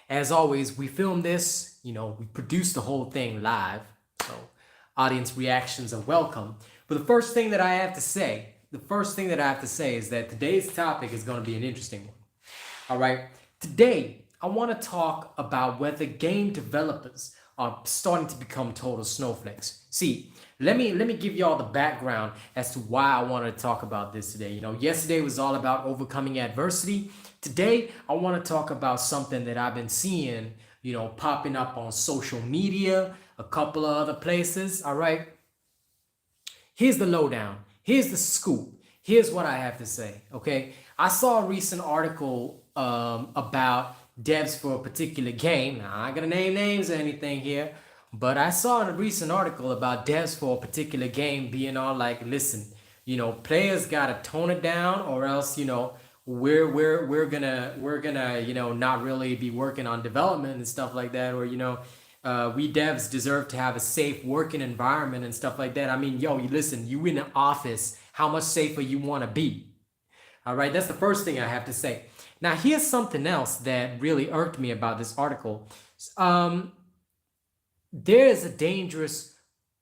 As always, we film this, we produce the whole thing live. So audience reactions are welcome. But the first thing that I have to say is that today's topic is going to be an interesting one. All right. Today, I want to talk about whether game developers are starting to become total snowflakes. See, let me give y'all the background as to why I wanted to talk about this today. Yesterday was all about overcoming adversity. Today, I want to talk about something that I've been seeing, popping up on social media, a couple of other places. All right. Here's the lowdown. Here's the scoop. Here's what I have to say. Okay. I saw a recent article about devs for a particular game. Now, I'm not going to name names or anything here, but I saw a recent article about devs for a particular game being all like, listen, players got to tone it down or else, we're gonna not really be working on development and stuff like that, or we devs deserve to have a safe working environment and stuff like that. I mean, listen, you in the office, how much safer you want to be? All right, that's the first thing I have to say. Now, here's something else that really irked me about this article. There is a dangerous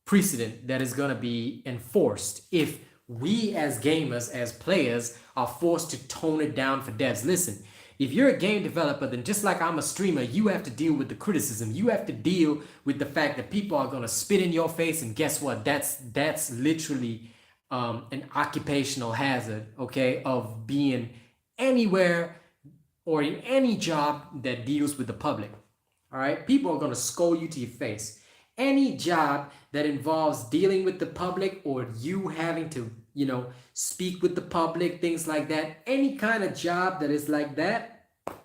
precedent that is going to be enforced if we as gamers, as players, are forced to tone it down for devs. Listen, if you're a game developer, then just like I'm a streamer, you have to deal with the criticism. You have to deal with the fact that people are going to spit in your face. And guess what? That's literally an occupational hazard, okay, of being anywhere or in any job that deals with the public. All right, people are going to scold you to your face. Any job that involves dealing with the public or you having to, speak with the public, things like that, any kind of job that is like that, I'll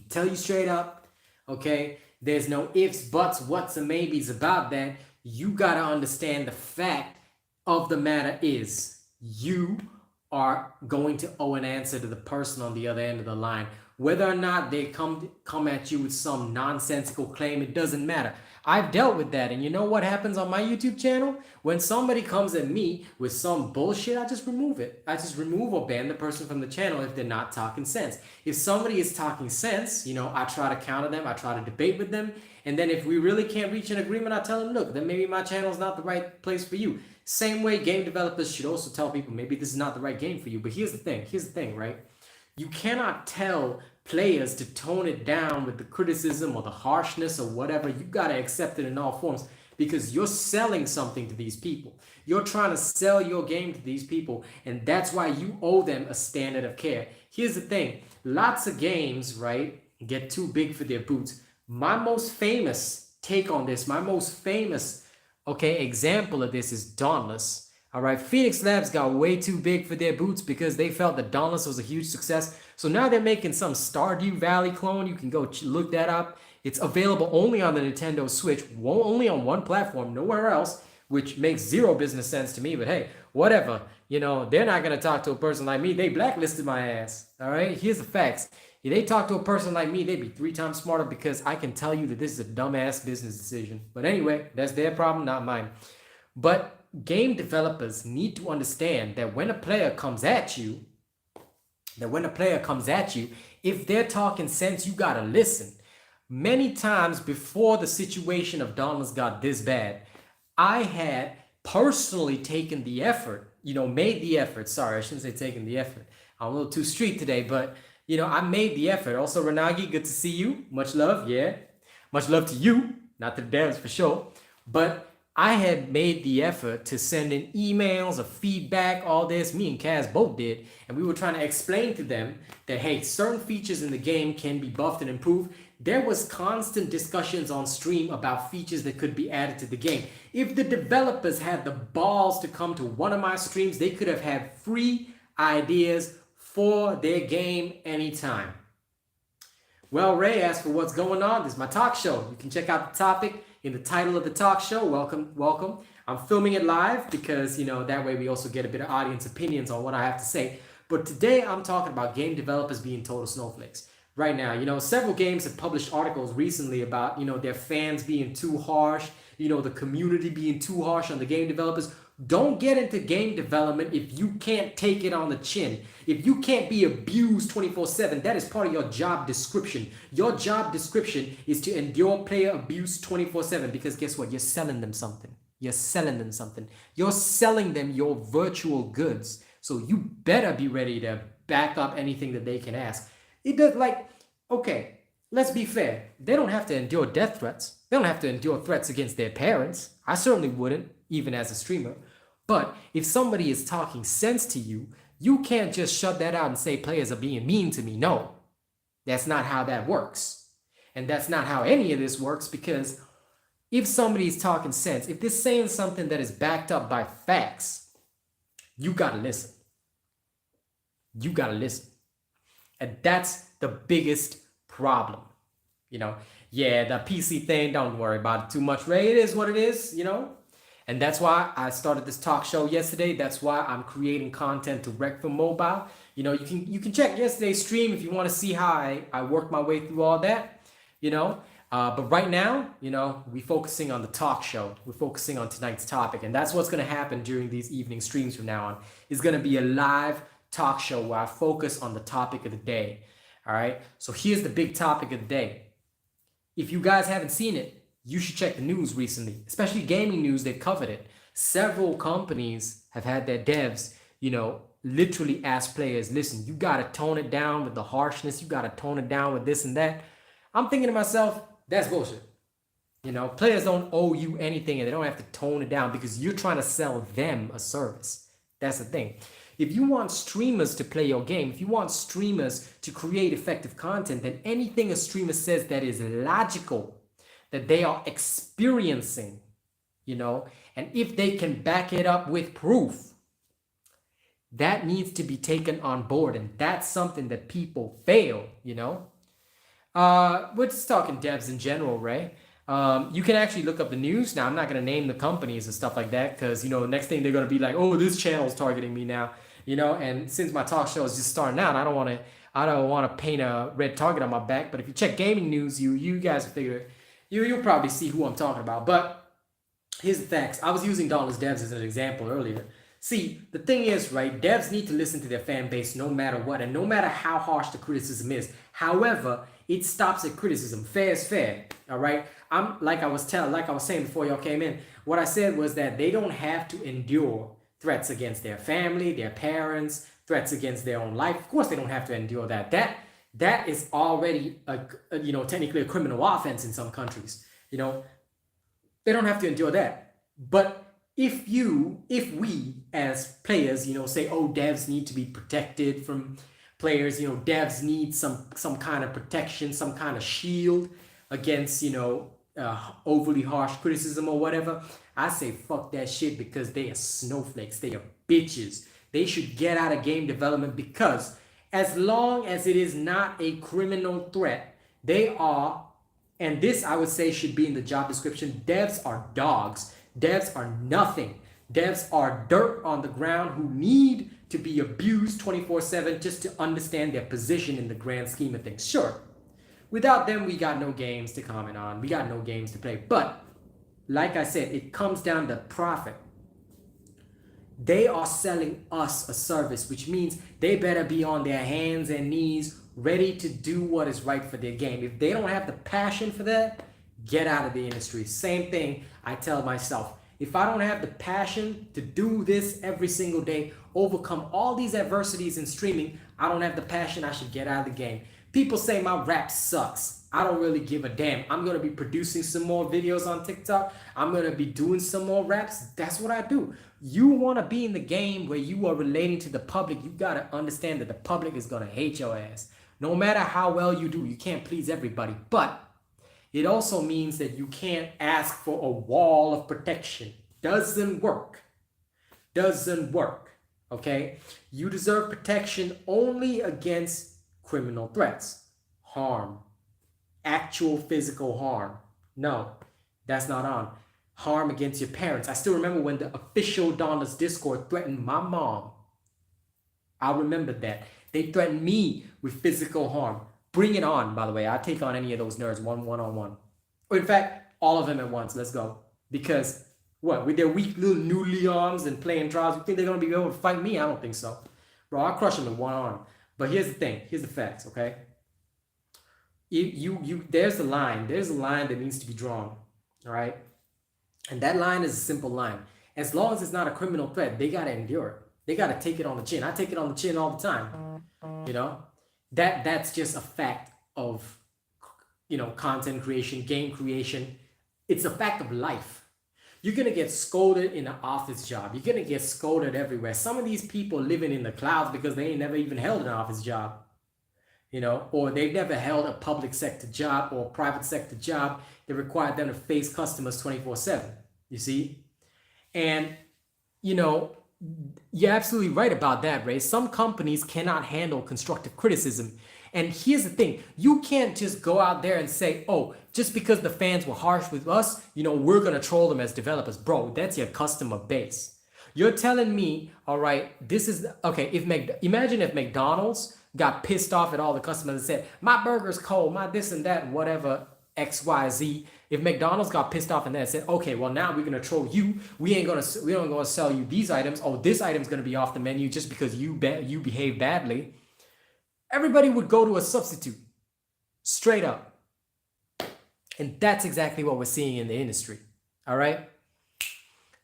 tell you straight up, okay, there's no ifs, buts, whats, and maybes about that. You got to understand the fact of the matter is you are going to owe an answer to the person on the other end of the line. Whether or not they come at you with some nonsensical claim, it doesn't matter. I've dealt with that. And you know what happens on my YouTube channel? When somebody comes at me with some bullshit, I just remove it. I just remove or ban the person from the channel if they're not talking sense. If somebody is talking sense, I try to counter them. I try to debate with them. And then if we really can't reach an agreement, I tell them, look, then maybe my channel is not the right place for you. Same way game developers should also tell people, maybe this is not the right game for you. But here's the thing, right? You cannot tell players to tone it down with the criticism or the harshness or whatever. You got to accept it in all forms because you're selling something to these people. You're trying to sell your game to these people, and that's why you owe them a standard of care. Here's the thing. Lots of games, right, get too big for their boots. My most famous take on this, my most famous, example of this is Dominus. All right, Phoenix Labs got way too big for their boots because they felt that Dominus was a huge success. So now they're making some Stardew Valley clone. You can go look that up. It's available only on the Nintendo Switch, only on one platform, nowhere else, which makes zero business sense to me. But hey, whatever. They're not going to talk to a person like me. They blacklisted my ass. All right, here's the facts. If they talk to a person like me, they'd be 3 times smarter because I can tell you that this is a dumbass business decision. But anyway, that's their problem, not mine. But game developers need to understand that when a player comes at you, if they're talking sense, you gotta listen. Many times before the situation of Dominus got this bad, I had personally taken the effort, made the effort. Sorry, I shouldn't say taken the effort. I'm a little too street today, but I made the effort. Also, Renagi, good to see you. Much love, yeah. Much love to you, not to the devs for sure. But I had made the effort to send in emails of feedback, all this. Me and Kaz both did. And we were trying to explain to them that, hey, certain features in the game can be buffed and improved. There was constant discussions on stream about features that could be added to the game. If the developers had the balls to come to one of my streams, they could have had free ideas for their game anytime. Well, Ray asked for what's going on. This is my talk show. You can check out the topic in the title of the talk show. Welcome. I'm filming it live because, that way we also get a bit of audience opinions on what I have to say. But today I'm talking about game developers being total snowflakes. Right now, several games have published articles recently about, their fans being too harsh, the community being too harsh on the game developers. Don't get into game development if you can't take it on the chin. If you can't be abused 24/7, that is part of your job description. Your job description is to endure player abuse 24/7, because guess what? You're selling them something. You're selling them something. You're selling them your virtual goods. So you better be ready to back up anything that they can ask. It does, like, okay, let's be fair. They don't have to endure death threats. They don't have to endure threats against their parents. I certainly wouldn't, even as a streamer. But if somebody is talking sense to you, you can't just shut that out and say players are being mean to me. No, that's not how that works. And that's not how any of this works, because if somebody is talking sense, if they're saying something that is backed up by facts, you gotta listen. You gotta listen. And that's the biggest problem. You know, yeah, the PC thing, don't worry about it too much, Ray. It is what it is, you know. And that's why I started this talk show yesterday. That's why I'm creating content direct from mobile. You know, you can check yesterday's stream if you want to see how I worked my way through all that, you know. But right now, you know, we're focusing on the talk show. We're focusing on tonight's topic. And that's what's going to happen during these evening streams from now on. It's going to be a live talk show where I focus on the topic of the day. All right. So here's the big topic of the day. If you guys haven't seen it, you should check the news recently, especially gaming news. They've covered it. Several companies have had their devs, you know, literally ask players, listen, you got to tone it down with the harshness. You got to tone it down with this and that. I'm thinking to myself, that's bullshit. You know, players don't owe you anything and they don't have to tone it down because you're trying to sell them a service. That's the thing. If you want streamers to play your game, if you want streamers to create effective content, then anything a streamer says that is logical, that they are experiencing, you know, and if they can back it up with proof, that needs to be taken on board. And that's something that people fail, you know. We're just talking devs in general, Ray. You can actually look up the news. Now, I'm not going to name the companies and stuff like that because, you know, the next thing they're going to be like, oh, this channel's targeting me now, you know. And since my talk show is just starting out, I don't want to paint a red target on my back. But if you check gaming news, you guys will figure it. You'll probably see who I'm talking about. But here's the facts. I was using Dominus devs as an example earlier. See, the thing is, right, devs need to listen to their fan base no matter what and no matter how harsh the criticism is. However, it stops at criticism. Fair is fair, all right? Like I was saying before y'all came in, what I said was that they don't have to endure threats against their family, their parents, threats against their own life. Of course, they don't have to endure that. That is already you know, technically a criminal offense in some countries. You know, they don't have to endure that. But if we as players, you know, say, oh, devs need to be protected from players, you know, devs need some kind of protection, some kind of shield against, you know, overly harsh criticism or whatever, I say fuck that shit because they are snowflakes. They are bitches. They should get out of game development because as long as it is not a criminal threat, they are, and this I would say should be in the job description, devs are dogs. Devs are nothing. Devs are dirt on the ground who need to be abused 24/7 just to understand their position in the grand scheme of things. Sure, without them, we got no games to comment on. We got no games to play. But like I said, it comes down to profit. They are selling us a service, which means they better be on their hands and knees ready to do what is right for their game. If they don't have the passion for that, get out of the industry. Same thing I tell myself. If I don't have the passion to do this every single day, overcome all these adversities in streaming, I don't have the passion, I should get out of the game. People say my rap sucks. I don't really give a damn. I'm going to be producing some more videos on TikTok. I'm going to be doing some more raps. That's what I do. You want to be in the game where you are relating to the public. You got to understand that the public is going to hate your ass. No matter how well you do, you can't please everybody. But it also means that you can't ask for a wall of protection. Doesn't work. Doesn't work. Okay? You deserve protection only against criminal threats, harm, actual physical harm. No, that's not on. Harm against your parents. I still remember when the official Dominus Discord threatened my mom. I remember that. They threatened me with physical harm. Bring it on, by the way. I'll take on any of those nerds one-on-one. Or in fact, all of them at once. Let's go. Because What, with their weak little noodly arms and playing trials, you think they're gonna be able to fight me? I don't think so. Bro, I'll crush them in one arm. But here's the thing, here's the facts, okay? There's a line that needs to be drawn, all right? And that line is a simple line. As long as it's not a criminal threat, they gotta endure it. They gotta take it on the chin. I take it on the chin all the time. You know, that's just a fact of, you know, content creation, game creation. It's a fact of life. You're gonna get scolded in an office job. You're gonna get scolded everywhere. Some of these people living in the clouds because they ain't never even held an office job, you know, or they've never held a public sector job or a private sector job that required them to face customers 24/7. You see? And, you know, you're absolutely right about that, Ray. Some companies cannot handle constructive criticism. And here's the thing, you can't just go out there and say, oh, just because the fans were harsh with us, you know, we're going to troll them as developers. Bro, that's your customer base. You're telling me, all right, this is, okay, imagine if McDonald's got pissed off at all the customers and said, my burger's cold, my this and that, and whatever, X, Y, Z. If McDonald's got pissed off and then said, okay, well, now we're going to troll you. We ain't going to sell you these items. Oh, this item's going to be off the menu just because you behave badly. Everybody would go to a substitute, straight up. And that's exactly what we're seeing in the industry, all right?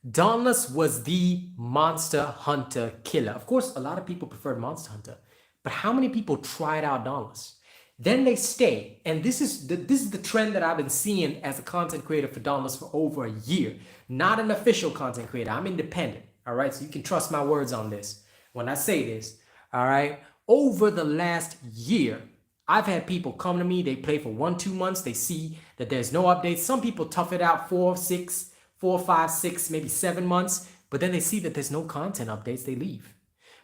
Dominus was the Monster Hunter killer. Of course, a lot of people preferred Monster Hunter, but how many people tried out Dominus? Then they stay, and this is the trend that I've been seeing as a content creator for Dominus for over a year. Not an official content creator, I'm independent, all right? So you can trust my words on this when I say this, all right? Over the last year, I've had people come to me, they play for 1-2 months, they see that there's no updates. Some people tough it out 4, 5, 6, maybe 7 months, but then they see that there's no content updates, they leave.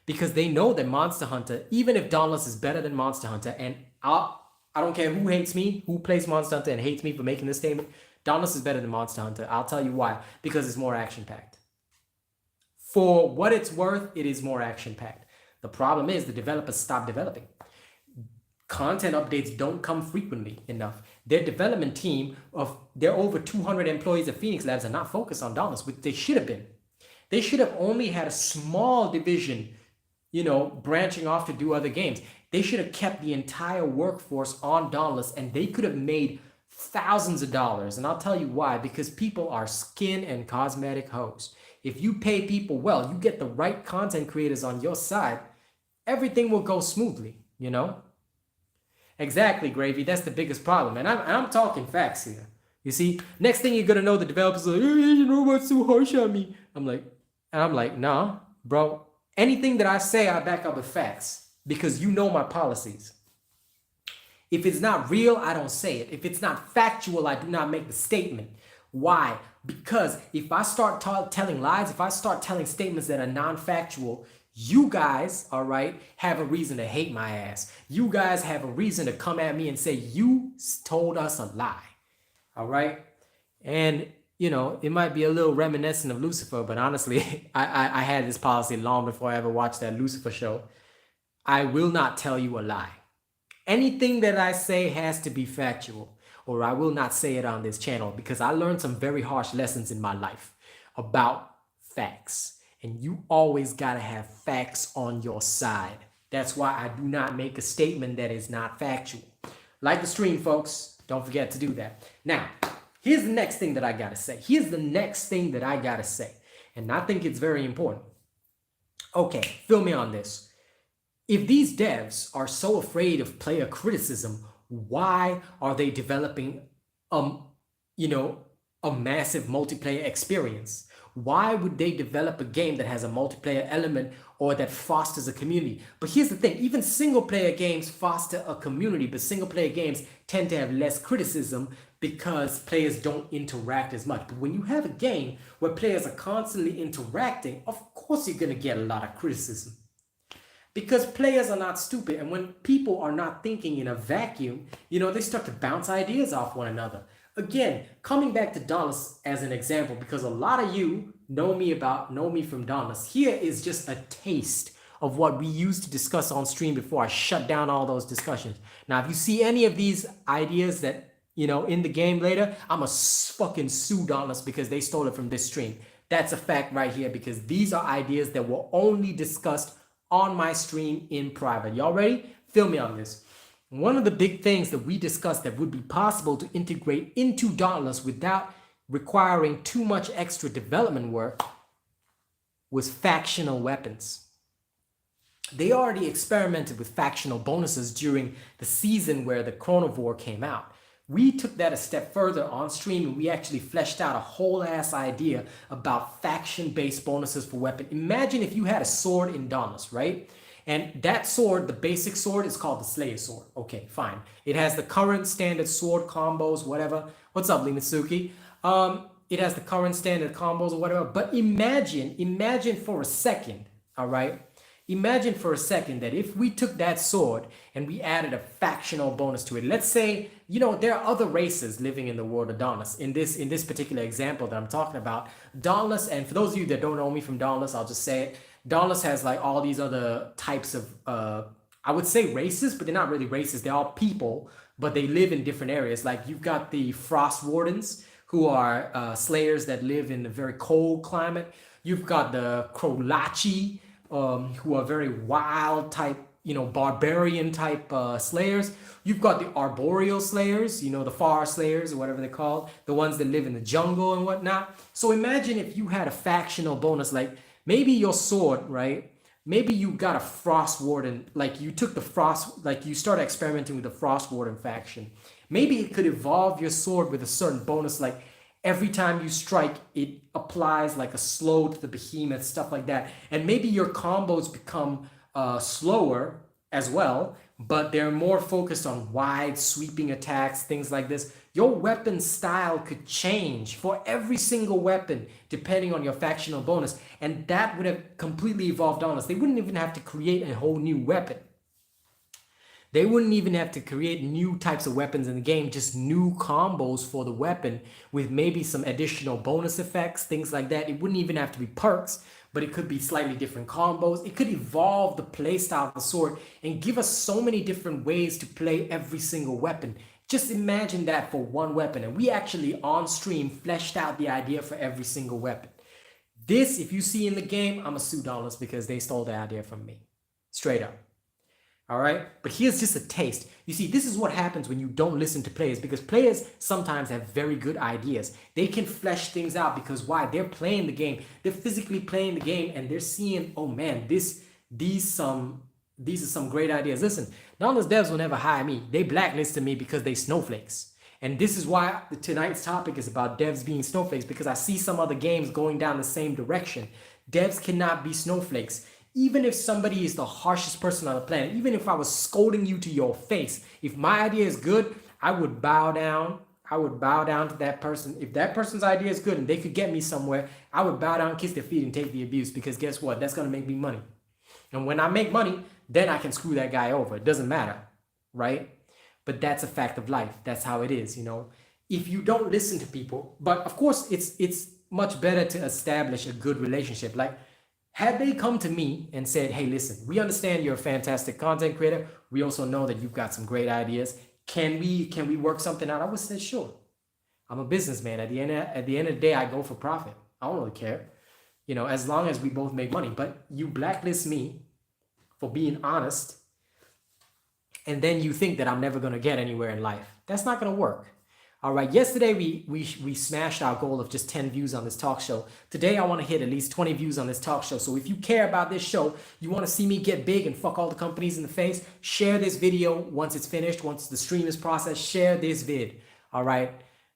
Because they know that Monster Hunter, even if Dominus is better than Monster Hunter, and I don't care who hates me, who plays Monster Hunter and hates me for making this statement, Dominus is better than Monster Hunter. I'll tell you why. Because it's more action-packed. For what it's worth, it is more action-packed. The problem is the developers stop developing. Content updates don't come frequently enough. Their development team they're over 200 employees at Phoenix Labs are not focused on Dominus, which they should have been. They should have only had a small division, you know, branching off to do other games. They should have kept the entire workforce on Dominus, and they could have made thousands of dollars. And I'll tell you why, because people are skin and cosmetic hoes. If you pay people well, you get the right content creators on your side, everything will go smoothly, you know? Exactly, Gravy. That's the biggest problem. And I'm talking facts here. You see, next thing you're going to know, the developers are like, hey, you know what's so harsh on me? I'm like, nah, bro. Anything that I say, I back up with facts because you know my policies. If it's not real, I don't say it. If it's not factual, I do not make the statement. Why? Because if I start telling lies, if I start telling statements that are non-factual, you guys, all right, have a reason to hate my ass. You guys have a reason to come at me and say, you told us a lie, all right? And, you know, it might be a little reminiscent of Lucifer, but honestly, I had this policy long before I ever watched that Lucifer show. I will not tell you a lie. Anything that I say has to be factual, or I will not say it on this channel because I learned some very harsh lessons in my life about facts. And you always gotta have facts on your side. That's why I do not make a statement that is not factual. Like the stream, folks. Don't forget to do that. Now, here's the next thing that I gotta say. And I think it's very important. Okay, fill me on this. If these devs are so afraid of player criticism, why are they developing, a massive multiplayer experience? Why would they develop a game that has a multiplayer element or that fosters a community? But here's the thing, even single player games foster a community, but single player games tend to have less criticism because players don't interact as much. But when you have a game where players are constantly interacting, of course you're gonna get a lot of criticism. Because players are not stupid, and when people are not thinking in a vacuum, they start to bounce ideas off one another. Again, coming back to Dominus as an example, because a lot of you know me from Dominus. Here is just a taste of what we used to discuss on stream before I shut down all those discussions. Now, if you see any of these ideas that, in the game later, I'm a fucking sue Dominus because they stole it from this stream. That's a fact right here, because these are ideas that were only discussed on my stream in private. Y'all ready? Feel me on this. One of the big things that we discussed that would be possible to integrate into Dominus without requiring too much extra development work was factional weapons. They already experimented with factional bonuses during the season where the Chronovore came out. We took that a step further on stream, and we actually fleshed out a whole ass idea about faction-based bonuses for weapon. Imagine if you had a sword in Dominus, right? And that sword, the basic sword, is called the Slayer sword. Okay, fine. It has the current standard sword combos, whatever. What's up, Limitsuki? It has the current standard combos or whatever. But imagine for a second, all right? Imagine for a second that if we took that sword and we added a factional bonus to it. Let's say, there are other races living in the world of Dominus. In this particular example that I'm talking about, Dominus, and for those of you that don't know me from Dominus, I'll just say it. Dominus has like all these other types of, I would say races, but they're not really races. They're all people, but they live in different areas. Like you've got the Frost Wardens, who are slayers that live in a very cold climate. You've got the Krolachi, who are very wild type, barbarian type slayers. You've got the arboreal slayers, the far slayers or whatever they're called, the ones that live in the jungle and whatnot. So imagine if you had a factional bonus, like maybe your sword, right? Maybe you got a Frost Warden, like you took the Frost, like you started experimenting with the Frost Warden faction. Maybe it could evolve your sword with a certain bonus, like every time you strike, it applies like a slow to the behemoth, stuff like that. And maybe your combos become slower as well, but they're more focused on wide sweeping attacks, things like this. Your weapon style could change for every single weapon depending on your factional bonus, and that would have completely evolved on us. They wouldn't even have to create a whole new weapon. They wouldn't even have to create new types of weapons in the game, just new combos for the weapon with maybe some additional bonus effects, things like that. It wouldn't even have to be perks, but it could be slightly different combos. It could evolve the playstyle of the sword and give us so many different ways to play every single weapon. Just imagine that for one weapon. And we actually on stream fleshed out the idea for every single weapon. This, if you see in the game, I'm a sue Dominus because they stole the idea from me. Straight up. All right, but here's just a taste. You see, this is what happens when you don't listen to players, because players sometimes have very good ideas. They can flesh things out because why? They're playing the game. They're physically playing the game, and they're seeing, oh man, these are some great ideas. Listen, Dominus devs will never hire me. They blacklisted me because they snowflakes. And this is why tonight's topic is about devs being snowflakes, because I see some other games going down the same direction. Devs cannot be snowflakes. Even if somebody is the harshest person on the planet, even if I was scolding you to your face, if my idea is good, I would bow down. I would bow down to that person. If that person's idea is good and they could get me somewhere, I would bow down, kiss their feet, and take the abuse, because guess what? That's going to make me money. And when I make money, then I can screw that guy over. It doesn't matter, right? But that's a fact of life. That's how it is, If you don't listen to people, but of course, it's much better to establish a good relationship. Like, had they come to me and said, hey, listen, we understand you're a fantastic content creator. We also know that you've got some great ideas. Can we work something out? I would say, sure. I'm a businessman. At the end of the day, I go for profit. I don't really care. As long as we both make money. But you blacklist me for being honest, and then you think that I'm never going to get anywhere in life. That's not going to work. All right, yesterday we smashed our goal of just 10 views on this talk show. Today I want to hit at least 20 views on this talk show. So if you care about this show, you want to see me get big and fuck all the companies in the face, share this video once it's finished, once the stream is processed, share this vid. All right.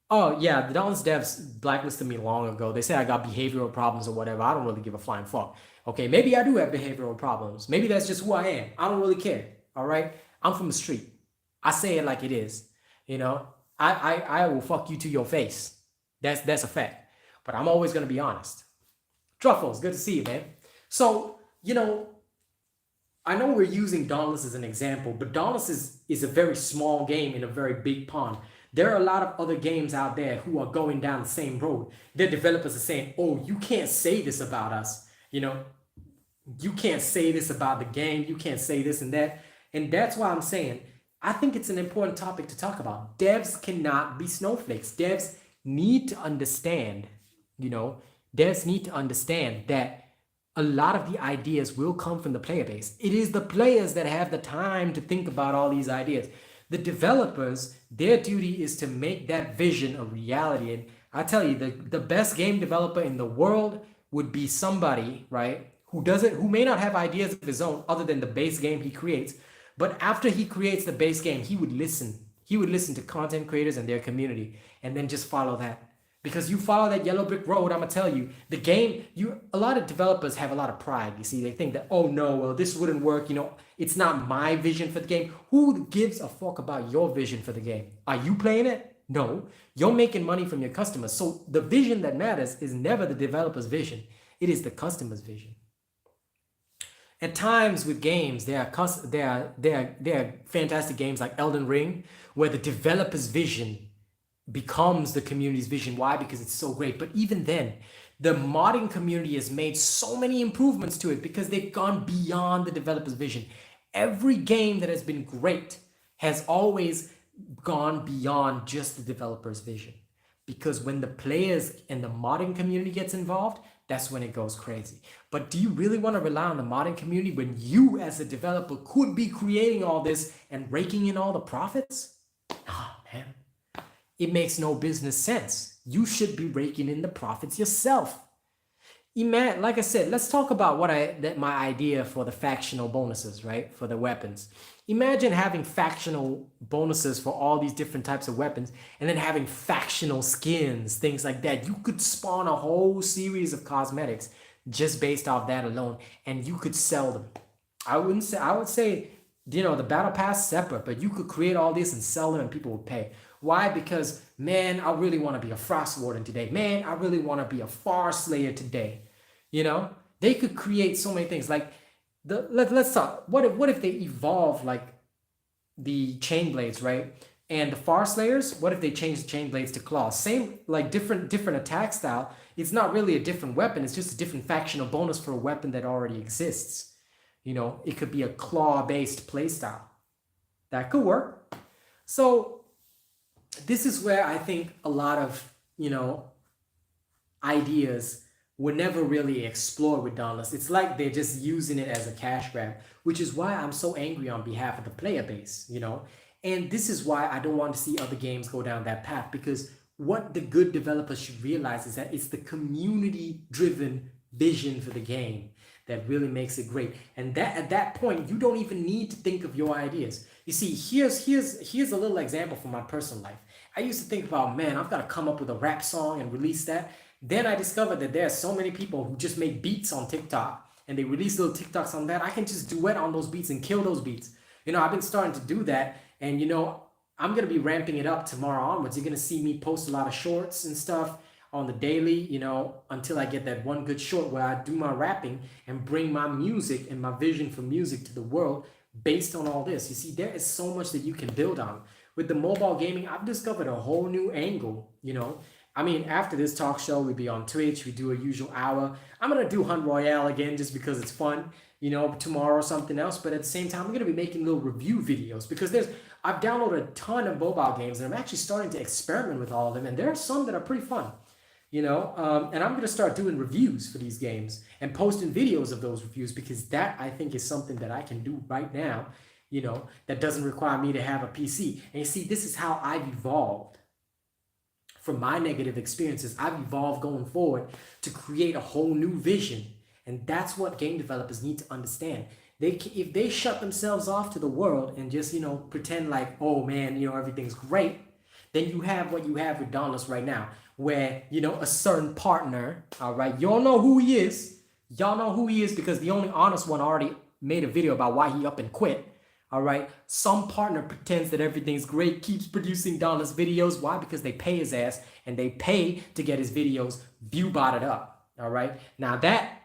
Oh yeah, the Dominus devs blacklisted me long ago. They say I got behavioral problems or whatever. I don't really give a flying fuck. Okay, maybe I do have behavioral problems. Maybe that's just who I am. I don't really care. All right. I'm from the street. I say it like it is, I will fuck you to your face. That's a fact. But I'm always going to be honest. Truffles, good to see you, man. So, I know we're using Dominus as an example, but Dominus is a very small game in a very big pond. There are a lot of other games out there who are going down the same road. Their developers are saying, oh, you can't say this about us. You can't say this about the game. You can't say this and that. And that's why I'm saying, I think it's an important topic to talk about. Devs cannot be snowflakes. Devs need to understand, you know, devs need to understand that a lot of the ideas will come from the player base. It is the players that have the time to think about all these ideas. The developers, their duty is to make that vision a reality. And I tell you, the best game developer in the world would be somebody, right, who may not have ideas of his own other than the base game he creates, but after he creates the base game, he would listen. He would listen to content creators and their community and then just follow that. Because you follow that yellow brick road, I'm gonna tell you, the game, a lot of developers have a lot of pride. You see, they think that, oh no, well, this wouldn't work, it's not my vision for the game. Who gives a fuck about your vision for the game? Are you playing it? No. You're making money from your customers. So the vision that matters is never the developer's vision. It is the customer's vision. At times with games, there are fantastic games like Elden Ring, where the developer's vision becomes the community's vision. Why? Because it's so great. But even then, the modding community has made so many improvements to it because they've gone beyond the developer's vision. Every game that has been great has always gone beyond just the developer's vision. Because when the players and the modding community gets involved, that's when it goes crazy. But do you really want to rely on the modding community when you as a developer could be creating all this and raking in all the profits? Nah, man. It makes no business sense. You should be raking in the profits yourself. Like I said, let's talk about my idea for the factional bonuses, right? For the weapons. Imagine having factional bonuses for all these different types of weapons and then having factional skins, things like that. You could spawn a whole series of cosmetics just based off that alone, and you could sell them. I would say, the battle pass separate, but you could create all this and sell them and people would pay. Why? Because, man, I really want to be a Frost Warden today. Man, I really want to be a Far Slayer today. They could create so many things. Like, let's talk. What if they evolve like the chain blades, right? And the Far Slayers, what if they change the chain blades to claws? Same, like different attack style. It's not really a different weapon. It's just a different factional bonus for a weapon that already exists. It could be a claw-based playstyle. That could work. So this is where I think a lot of, ideas were never really explored with Dominus. It's like they're just using it as a cash grab, which is why I'm so angry on behalf of the player base, And this is why I don't want to see other games go down that path, because what the good developers should realize is that it's the community-driven vision for the game that really makes it great. And that at that point, you don't even need to think of your ideas. You see, here's a little example from my personal life. I used to think about, man, I've got to come up with a rap song and release that. Then I discovered that there are so many people who just make beats on TikTok and they release little TikToks on that. I can just duet on those beats and kill those beats. I've been starting to do that. And, I'm going to be ramping it up tomorrow onwards. You're going to see me post a lot of shorts and stuff on the daily, until I get that one good short where I do my rapping and bring my music and my vision for music to the world based on all this. You see, there is so much that you can build on. With the mobile gaming, I've discovered a whole new angle, after this talk show, we'd be on Twitch, we do a usual hour. I'm going to do Hunt Royale again just because it's fun, tomorrow or something else. But at the same time, I'm going to be making little review videos because I've downloaded a ton of mobile games and I'm actually starting to experiment with all of them. And there are some that are pretty fun, and I'm going to start doing reviews for these games and posting videos of those reviews because that I think is something that I can do right now, that doesn't require me to have a PC. And you see, this is how I've evolved. From my negative experiences, I've evolved going forward to create a whole new vision. And that's what game developers need to understand. If they shut themselves off to the world and just, pretend like, oh man, everything's great, then you have what you have with Dominus right now, where, a certain partner, all right, y'all know who he is. Y'all know who he is because the only honest one already made a video about why he up and quit. All right, some partner pretends that everything's great, keeps producing Dominus videos. Why? Because they pay his ass and they pay to get his videos view-botted up. All right, now that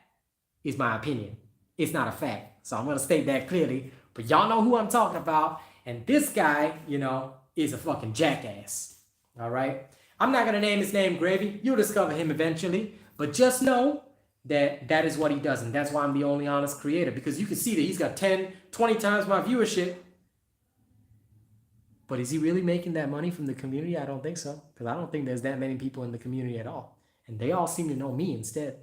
is my opinion. It's not a fact. So I'm going to state that clearly. But y'all know who I'm talking about. And this guy, is a fucking jackass. All right, I'm not going to name his name, Gravy. You'll discover him eventually. But just know that is what he does, and that's why I'm the only honest creator, because you can see that he's got 10, 20 times my viewership. But is he really making that money from the community? I don't think so, because I don't think there's that many people in the community at all. And they all seem to know me instead.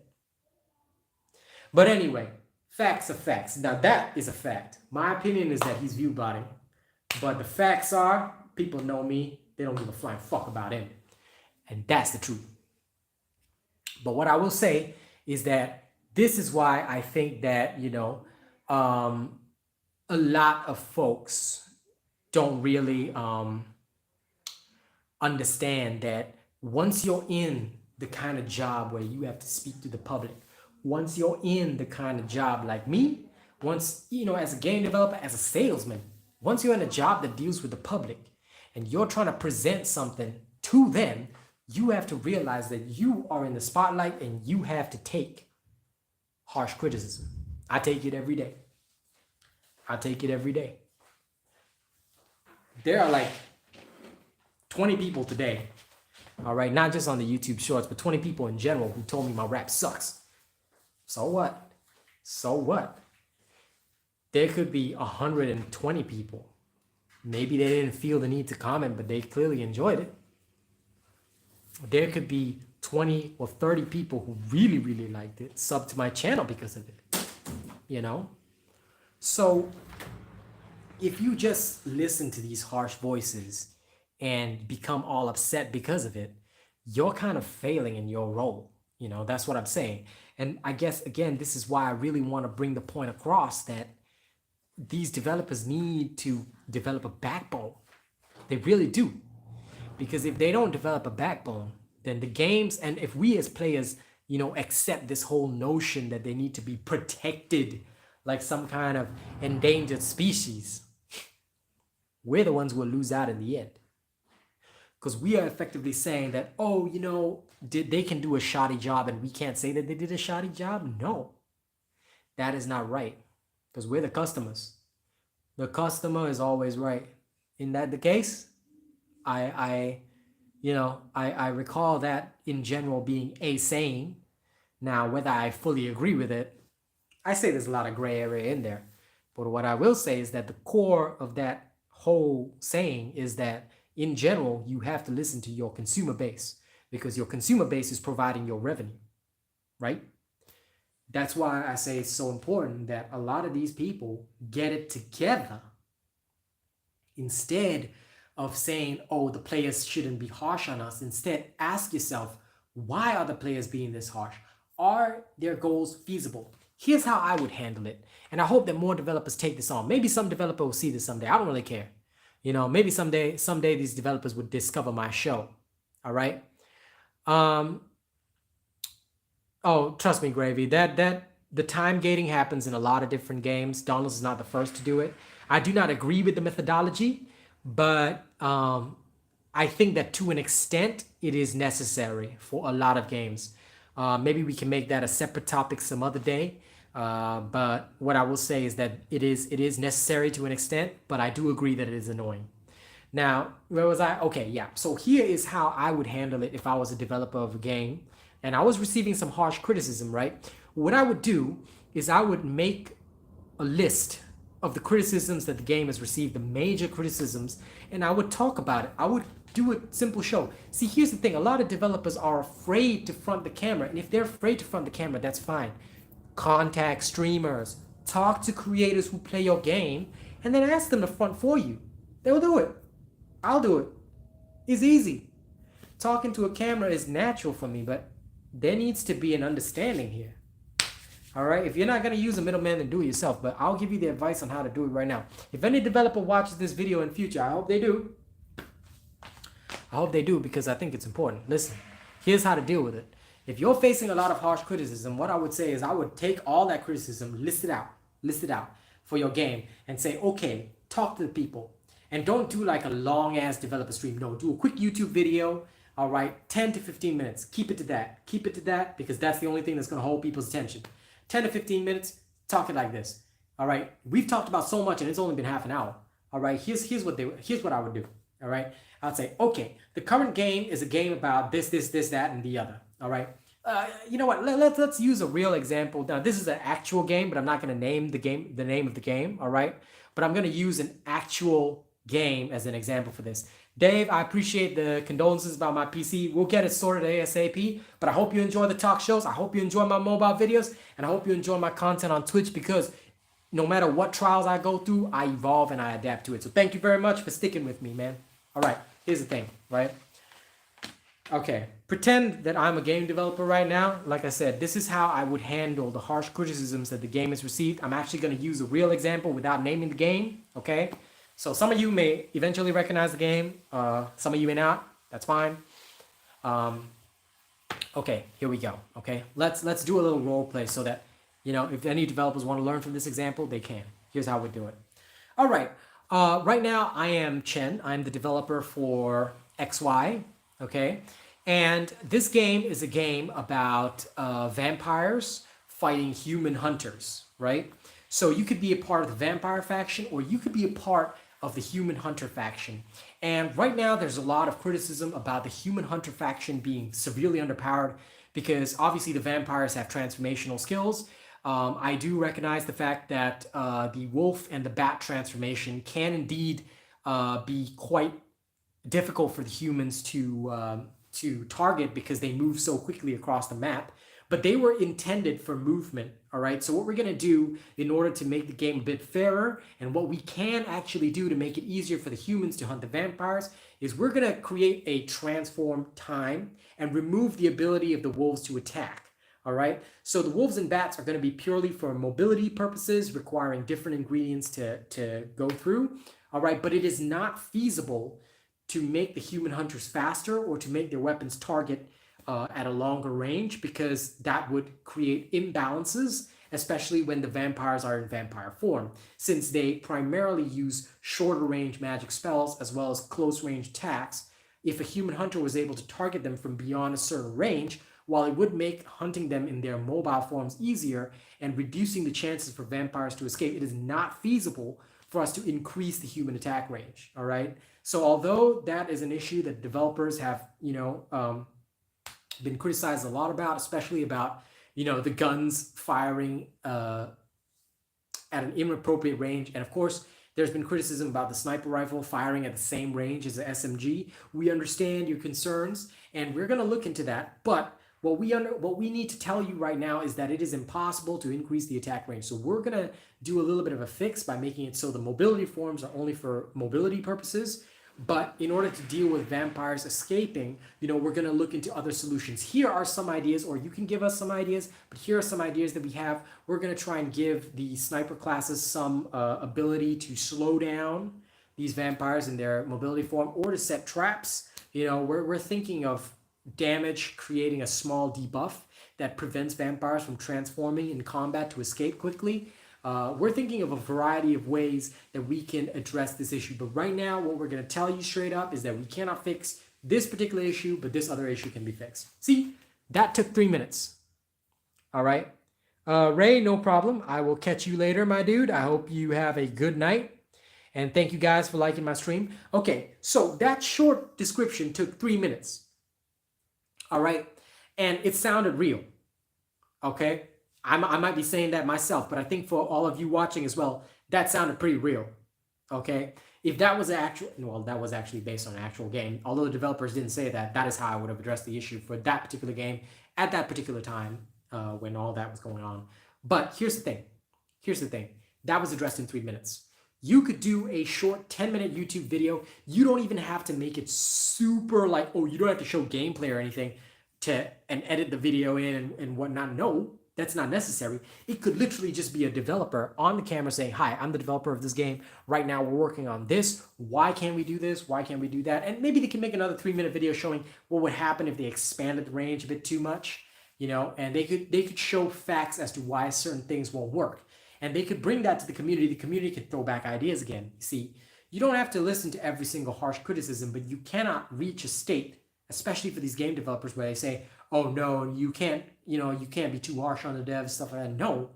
But anyway, facts are facts. Now that is a fact. My opinion is that he's view botting. But the facts are, people know me. They don't give a flying fuck about him. And that's the truth. But what I will say is that this is why I think that, a lot of folks don't really understand that once you're in the kind of job where you have to speak to the public, once you're in the kind of job like me, once, as a game developer, as a salesman, once you're in a job that deals with the public and you're trying to present something to them, you have to realize that you are in the spotlight and you have to take harsh criticism. I take it every day. I take it every day. There are like 20 people today, all right, not just on the YouTube shorts, but 20 people in general who told me my rap sucks. So what? So what? There could be 120 people. Maybe they didn't feel the need to comment, but they clearly enjoyed it. There could be 20 or 30 people who really, really liked it, sub to my channel because of it, So if you just listen to these harsh voices and become all upset because of it, you're kind of failing in your role. That's what I'm saying. And I guess, again, this is why I really want to bring the point across that these developers need to develop a backbone. They really do. Because if they don't develop a backbone, then the games, and if we as players, accept this whole notion that they need to be protected like some kind of endangered species, we're the ones who will lose out in the end. Because we are effectively saying that, they can do a shoddy job and we can't say that they did a shoddy job? No, that is not right. Because we're the customers. The customer is always right. Isn't that the case? I recall that in general being a saying. Now, whether I fully agree with it, I say there's a lot of gray area in there. But what I will say is that the core of that whole saying is that in general, you have to listen to your consumer base because your consumer base is providing your revenue, right? That's why I say it's so important that a lot of these people get it together instead of saying, the players shouldn't be harsh on us. Instead, ask yourself, why are the players being this harsh? Are their goals feasible? Here's how I would handle it. And I hope that more developers take this on. Maybe some developer will see this someday. I don't really care. Maybe someday these developers would discover my show. All right. Trust me, Gravy, that the time gating happens in a lot of different games. Dominus is not the first to do it. I do not agree with the methodology, but I think that to an extent it is necessary for a lot of games. Maybe we can make that a separate topic some other day. But what I will say is that it is necessary to an extent, but I do agree that it is annoying. Now, where was I? Okay, yeah. So here is how I would handle it if I was a developer of a game and I was receiving some harsh criticism, right? What I would do is I would make a list of the criticisms that the game has received, the major criticisms, and I would talk about it. I would do a simple show. See, here's the thing. A lot of developers are afraid to front the camera, and if they're afraid to front the camera, that's fine. Contact streamers, talk to creators who play your game, and then ask them to front for you. They'll do it. I'll do it. It's easy. Talking to a camera is natural for me, but there needs to be an understanding here. All right, if you're not going to use a middleman, then do it yourself, but I'll give you the advice on how to do it right now. If any developer watches this video in future, I hope they do. I hope they do because I think it's important. Listen, here's how to deal with it. If you're facing a lot of harsh criticism, what I would say is I would take all that criticism, list it out for your game and say, okay, talk to the people. And don't do like a long ass developer stream. No, do a quick YouTube video. All right, 10 to 15 minutes. Keep it to that. Keep it to that because that's the only thing that's going to hold people's attention. 10 to 15 minutes, talk it like this. All right, we've talked about so much and it's only been half an hour. All right, here's what I would do. All right, I'd say, okay, the current game is a game about this, that, and the other. All right, you know what? Let's use a real example. Now, this is an actual game, but I'm not going to name the name of the game. All right, but I'm going to use an actual game as an example for this. Dave, I appreciate the condolences about my PC. We'll get it sorted ASAP, but I hope you enjoy the talk shows. I hope you enjoy my mobile videos, and I hope you enjoy my content on Twitch, because no matter what trials I go through, I evolve and I adapt to it. So thank you very much for sticking with me, man. All right, here's the thing, right? Okay, pretend that I'm a game developer right now. Like I said, this is how I would handle the harsh criticisms that the game has received. I'm actually going to use a real example without naming the game, okay? So some of you may eventually recognize the game. Some of you may not. That's fine. Okay, here we go, okay? Let's do a little role play so that, you know, if any developers want to learn from this example, they can. Here's how we do it. All right, right now I am Chen. I'm the developer for XY, okay? And this game is a game about vampires fighting human hunters, right? So you could be a part of the vampire faction, or you could be a part of the human hunter faction. And right now there's a lot of criticism about the human hunter faction being severely underpowered, because obviously the vampires have transformational skills. I do recognize the fact that the wolf and the bat transformation can indeed be quite difficult for the humans to target, because they move so quickly across the map. But they were intended for movement, all right? So what we're going to do in order to make the game a bit fairer, and what we can actually do to make it easier for the humans to hunt the vampires, is we're going to create a transform time and remove the ability of the wolves to attack, all right? So the wolves and bats are going to be purely for mobility purposes, requiring different ingredients to go through, all right? But it is not feasible to make the human hunters faster or to make their weapons target at a longer range, because that would create imbalances, especially when the vampires are in vampire form, since they primarily use shorter range magic spells as well as close range attacks. If a human hunter was able to target them from beyond a certain range, while it would make hunting them in their mobile forms easier and reducing the chances for vampires to escape, it is not feasible for us to increase the human attack range, all right? So although that is an issue that developers have, been criticized a lot about, especially about, the guns firing at an inappropriate range. And of course, there's been criticism about the sniper rifle firing at the same range as the SMG. We understand your concerns, and we're going to look into that. But what we need to tell you right now is that it is impossible to increase the attack range. So we're going to do a little bit of a fix by making it so the mobility forms are only for mobility purposes. But in order to deal with vampires escaping, we're going to look into other solutions. Here are some ideas, or you can give us some ideas, but here are some ideas that we have. We're going to try and give the sniper classes some ability to slow down these vampires in their mobility form, or to set traps. We're thinking of damage creating a small debuff that prevents vampires from transforming in combat to escape quickly. We're thinking of a variety of ways that we can address this issue. But right now, what we're going to tell you straight up is that we cannot fix this particular issue, but this other issue can be fixed. See, that took 3 minutes. All right. Ray, no problem. I will catch you later, my dude. I hope you have a good night. And thank you guys for liking my stream. Okay, so that short description took 3 minutes. All right. And it sounded real. Okay. I might be saying that myself, but I think for all of you watching as well, that sounded pretty real, okay? If that was that was actually based on an actual game. Although the developers didn't say that, that is how I would have addressed the issue for that particular game at that particular time when all that was going on. But here's the thing. That was addressed in 3 minutes. You could do a short 10-minute YouTube video. You don't even have to make it super you don't have to show gameplay or anything and edit the video in and whatnot. No. That's not necessary. It could literally just be a developer on the camera saying, hi, I'm the developer of this game. Right now, we're working on this. Why can't we do this? Why can't we do that? And maybe they can make another 3-minute video showing what would happen if they expanded the range a bit too much, and they could show facts as to why certain things won't work. And they could bring that to the community. The community could throw back ideas again. See, you don't have to listen to every single harsh criticism, but you cannot reach a state, especially for these game developers, where they say, oh no, you can't be too harsh on the devs, stuff like that. No,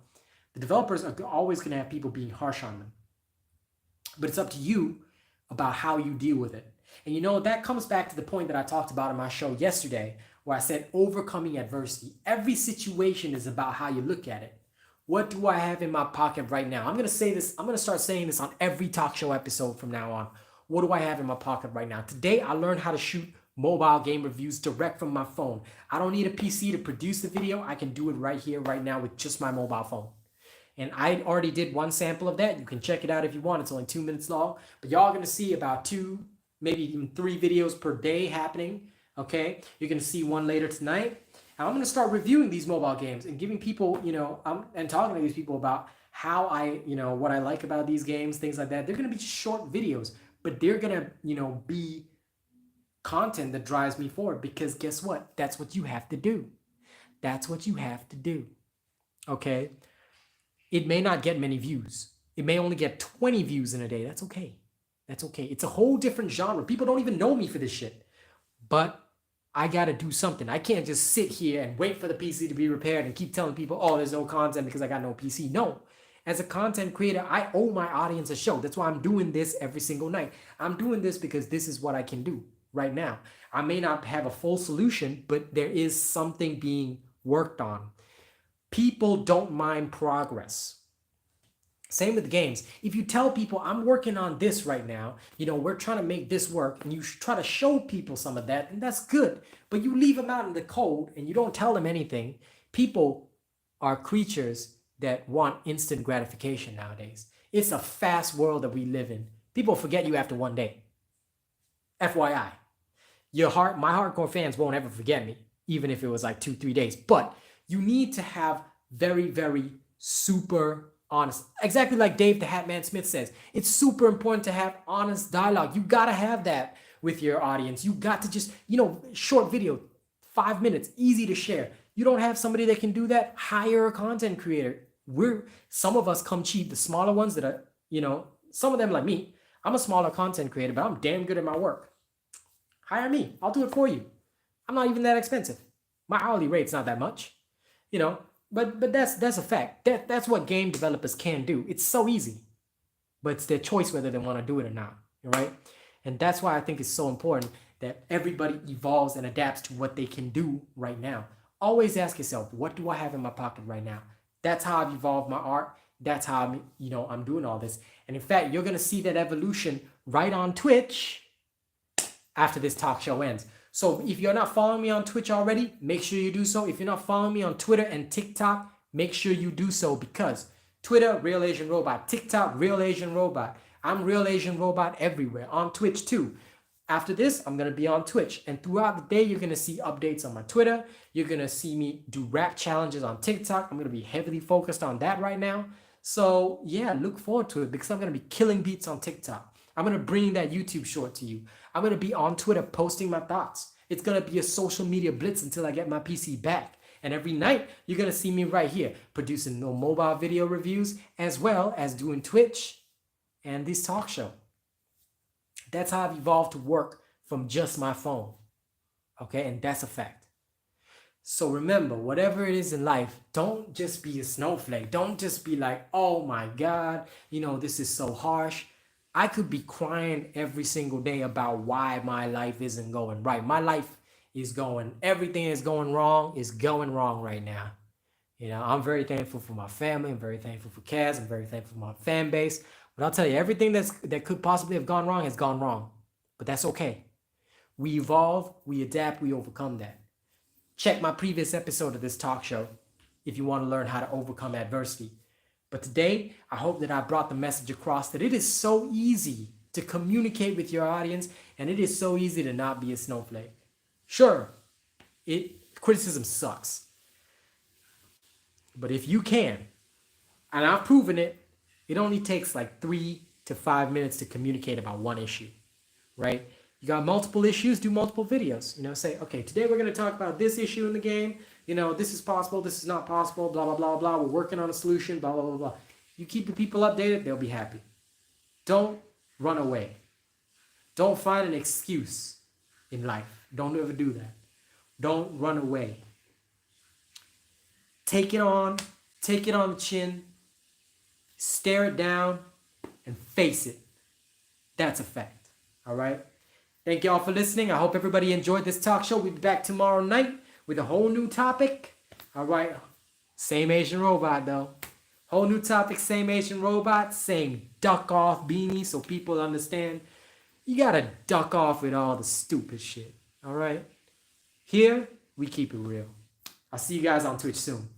the developers are always going to have people being harsh on them. But it's up to you about how you deal with it. And that comes back to the point that I talked about in my show yesterday, where I said overcoming adversity. Every situation is about how you look at it. What do I have in my pocket right now? I'm going to start saying this on every talk show episode from now on. what do I have in my pocket right now? Today, I learned how to shoot mobile game reviews direct from my phone. I don't need a PC to produce the video. I can do it right here, right now with just my mobile phone. And I already did one sample of that. You can check it out if you want. It's only 2 minutes long. But y'all are going to see about 2, maybe even 3 videos per day happening. Okay? You're going to see one later tonight. And I'm going to start reviewing these mobile games and giving people, and talking to these people about how I, what I like about these games, things like that. They're going to be short videos, but they're going to, be content that drives me forward, because guess what? That's what you have to do. That's what you have to do. Okay? It may not get many views. It may only get 20 views in a day. That's okay. That's okay. It's a whole different genre. People don't even know me for this shit. But I got to do something. I can't just sit here and wait for the PC to be repaired and keep telling people, oh, there's no content because I got no PC. No. As a content creator, I owe my audience a show. That's why I'm doing this every single night. I'm doing this because this is what I can do right now. I may not have a full solution, but there is something being worked on. People don't mind progress. Same with the games. If you tell people, I'm working on this right now, we're trying to make this work, and you try to show people some of that, and that's good. But you leave them out in the cold and you don't tell them anything. People are creatures that want instant gratification nowadays. It's a fast world that we live in. People forget you after one day. FYI. My hardcore fans won't ever forget me, even if it was like 2-3 days. But you need to have very, very super honest. Exactly like Dave the Hatman Smith says, it's super important to have honest dialogue. You got to have that with your audience. You got to just, short video, 5 minutes, easy to share. You don't have somebody that can do that? Hire a content creator. Some of us come cheap, the smaller ones that are, some of them like me. I'm a smaller content creator, but I'm damn good at my work. Hire me. I'll do it for you. I'm not even that expensive. My hourly rate's not that much, but that's a fact. That's what game developers can do. It's so easy, but it's their choice whether they want to do it or not, right? And that's why I think it's so important that everybody evolves and adapts to what they can do right now. Always ask yourself, what do I have in my pocket right now? That's how I've evolved my art. That's how I'm doing all this. And in fact, you're going to see that evolution right on Twitch after this talk show ends. So if you're not following me on Twitch already, make sure you do so. If you're not following me on Twitter and TikTok, make sure you do so, because Twitter, Real Asian Robot, TikTok, Real Asian Robot. I'm Real Asian Robot everywhere, on Twitch too. After this, I'm going to be on Twitch. And throughout the day, you're going to see updates on my Twitter. You're going to see me do rap challenges on TikTok. I'm going to be heavily focused on that right now. So yeah, look forward to it, because I'm going to be killing beats on TikTok. I'm going to bring that YouTube short to you. I'm going to be on Twitter posting my thoughts. It's going to be a social media blitz until I get my PC back. And every night, you're going to see me right here producing mobile video reviews, as well as doing Twitch and this talk show. That's how I've evolved to work from just my phone. Okay, and that's a fact. So remember, whatever it is in life, don't just be a snowflake. Don't just be like, oh my God, this is so harsh. I could be crying every single day about why my life isn't going right. My life is everything is going wrong right now. I'm very thankful for my family. I'm very thankful for Kaz. I'm very thankful for my fan base. But I'll tell you, everything that could possibly have gone wrong has gone wrong. But that's okay. We evolve, we adapt, we overcome that. Check my previous episode of this talk show if you want to learn how to overcome adversity. But today, I hope that I brought the message across that it is so easy to communicate with your audience, and it is so easy to not be a snowflake. Sure, criticism sucks. But if you can, and I've proven it, it only takes like 3 to 5 minutes to communicate about one issue, right? You got multiple issues, do multiple videos. Say, okay, today we're going to talk about this issue in the game. This is possible, this is not possible, blah, blah, blah, blah. We're working on a solution, blah, blah, blah, blah. You keep the people updated, they'll be happy. Don't run away. Don't find an excuse in life. Don't ever do that. Don't run away. Take it on the chin, stare it down, and face it. That's a fact. All right? Thank you all for listening. I hope everybody enjoyed this talk show. We'll be back tomorrow night with a whole new topic. All right. Same Asian robot, though. Whole new topic, same Asian robot, same duck off beanie, so people understand. You gotta duck off with all the stupid shit. All right? Here, we keep it real. I'll see you guys on Twitch soon.